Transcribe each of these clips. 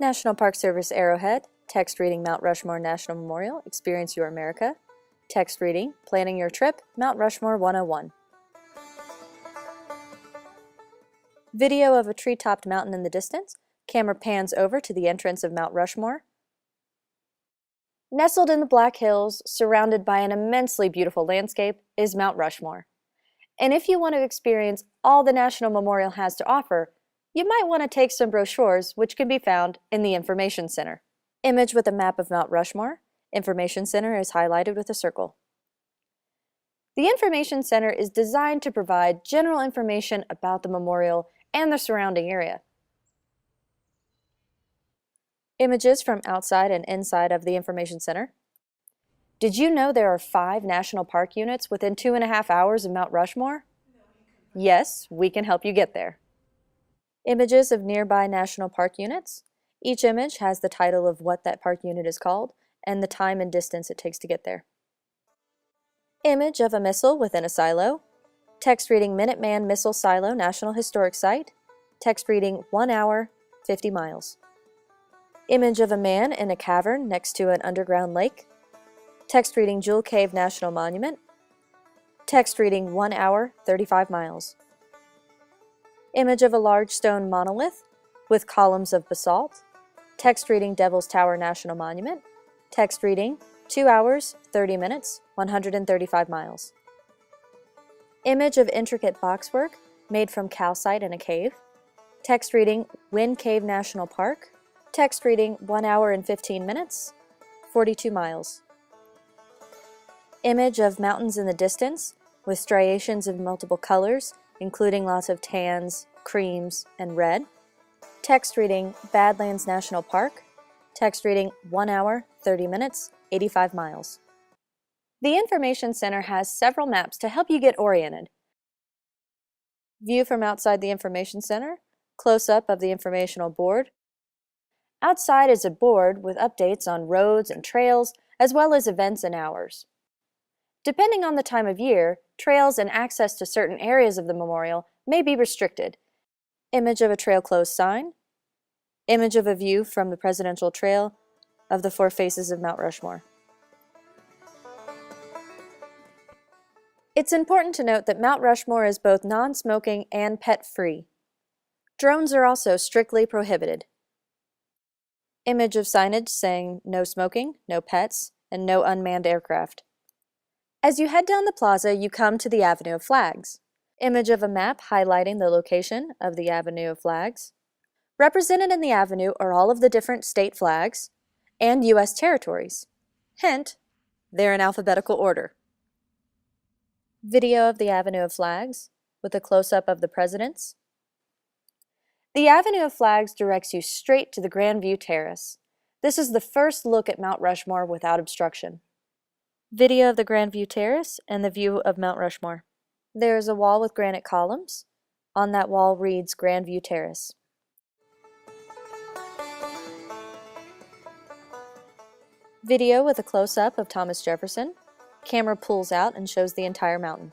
National Park Service Arrowhead, text reading Mount Rushmore National Memorial, Experience Your America. Text reading, Planning Your Trip, Mount Rushmore 101. Video of a tree-topped mountain in the distance. Camera pans over to the entrance of Mount Rushmore. Nestled in the Black Hills, surrounded by an immensely beautiful landscape, is Mount Rushmore. And if you want to experience all the National Memorial has to offer, you might want to take some brochures, which can be found in the Information Center. Image with a map of Mount Rushmore. Information Center is highlighted with a circle. The Information Center is designed to provide general information about the memorial and the surrounding area. Images from outside and inside of the Information Center. Did you know there are 5 national park units within 2.5 hours of Mount Rushmore? Yes, we can help you get there. Images of nearby national park units. Each image has the title of what that park unit is called and the time and distance it takes to get there. Image of a missile within a silo. Text reading Minuteman Missile Silo National Historic Site. Text reading 1 hour, 50 miles. Image of a man in a cavern next to an underground lake. Text reading Jewel Cave National Monument. Text reading 1 hour, 35 miles. Image of a large stone monolith with columns of basalt. Text reading Devil's Tower National Monument. Text reading 2 hours, 30 minutes, 135 miles. Image of intricate boxwork made from calcite in a cave. Text reading Wind Cave National Park. Text reading 1 hour and 15 minutes, 42 miles. Image of mountains in the distance with striations of multiple colors, including lots of tans, creams, and red. Text reading Badlands National Park. Text reading 1 hour, 30 minutes, 85 miles. The Information Center has several maps to help you get oriented. View from outside the Information Center, close-up of the informational board. Outside is a board with updates on roads and trails, as well as events and hours. Depending on the time of year, trails and access to certain areas of the memorial may be restricted. Image of a trail closed sign. Image of a view from the Presidential Trail of the 4 faces of Mount Rushmore. It's important to note that Mount Rushmore is both non-smoking and pet-free. Drones are also strictly prohibited. Image of signage saying no smoking, no pets, and no unmanned aircraft. As you head down the plaza, you come to the Avenue of Flags. Image of a map highlighting the location of the Avenue of Flags. Represented in the avenue are all of the different state flags and U.S. territories. Hint, they're in alphabetical order. Video of the Avenue of Flags with a close-up of the presidents. The Avenue of Flags directs you straight to the Grand View Terrace. This is the first look at Mount Rushmore without obstruction. Video of the Grand View Terrace and the view of Mount Rushmore. There is a wall with granite columns. On that wall reads Grand View Terrace. Video with a close-up of Thomas Jefferson. Camera pulls out and shows the entire mountain.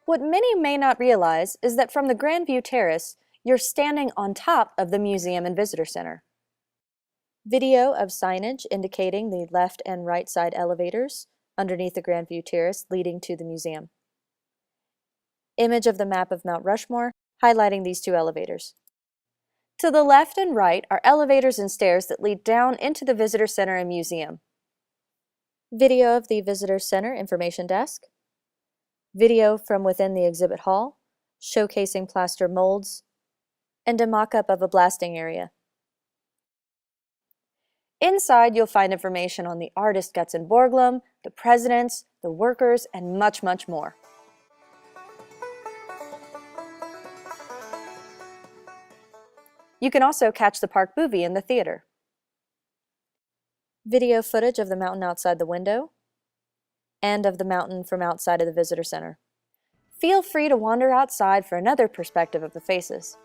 What many may not realize is that from the Grand View Terrace, you're standing on top of the Museum and Visitor Center. Video of signage indicating the left and right side elevators underneath the Grand View Terrace leading to the museum. Image of the map of Mount Rushmore highlighting these 2 elevators. To the left and right are elevators and stairs that lead down into the Visitor Center and Museum. Video of the Visitor Center Information Desk. Video from within the exhibit hall, showcasing plaster molds, and a mock-up of a blasting area. Inside, you'll find information on the artist Gutzon Borglum, the presidents, the workers, and much, much more. You can also catch the park movie in the theater. Video footage of the mountain outside the window, and of the mountain from outside of the Visitor Center. Feel free to wander outside for another perspective of the faces.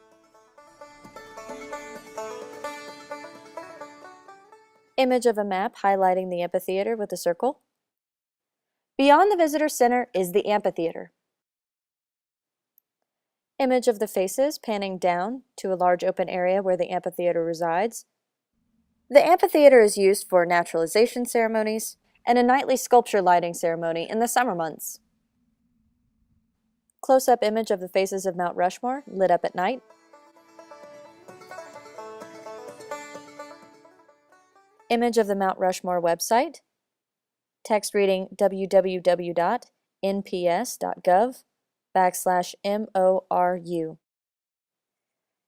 Image of a map highlighting the amphitheater with a circle. Beyond the Visitor Center is the Amphitheater. Image of the faces panning down to a large open area where the amphitheater resides. The amphitheater is used for naturalization ceremonies and a nightly sculpture lighting ceremony in the summer months. Close-up image of the faces of Mount Rushmore lit up at night. Image of the Mount Rushmore website. Text reading www.nps.gov/MORU.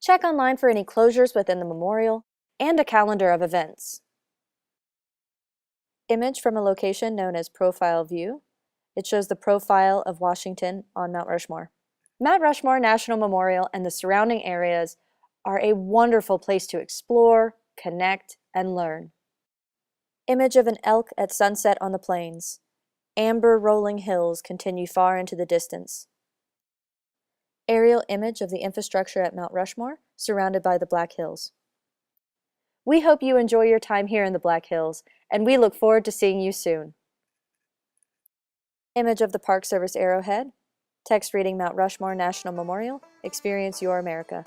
Check online for any closures within the memorial and a calendar of events. Image from a location known as Profile View. It shows the profile of Washington on Mount Rushmore. Mount Rushmore National Memorial and the surrounding areas are a wonderful place to explore, connect, and learn. Image of an elk at sunset on the plains. Amber rolling hills continue far into the distance. Aerial image of the infrastructure at Mount Rushmore, surrounded by the Black Hills. We hope you enjoy your time here in the Black Hills, and we look forward to seeing you soon. Image of the Park Service arrowhead. Text reading Mount Rushmore National Memorial. Experience your America.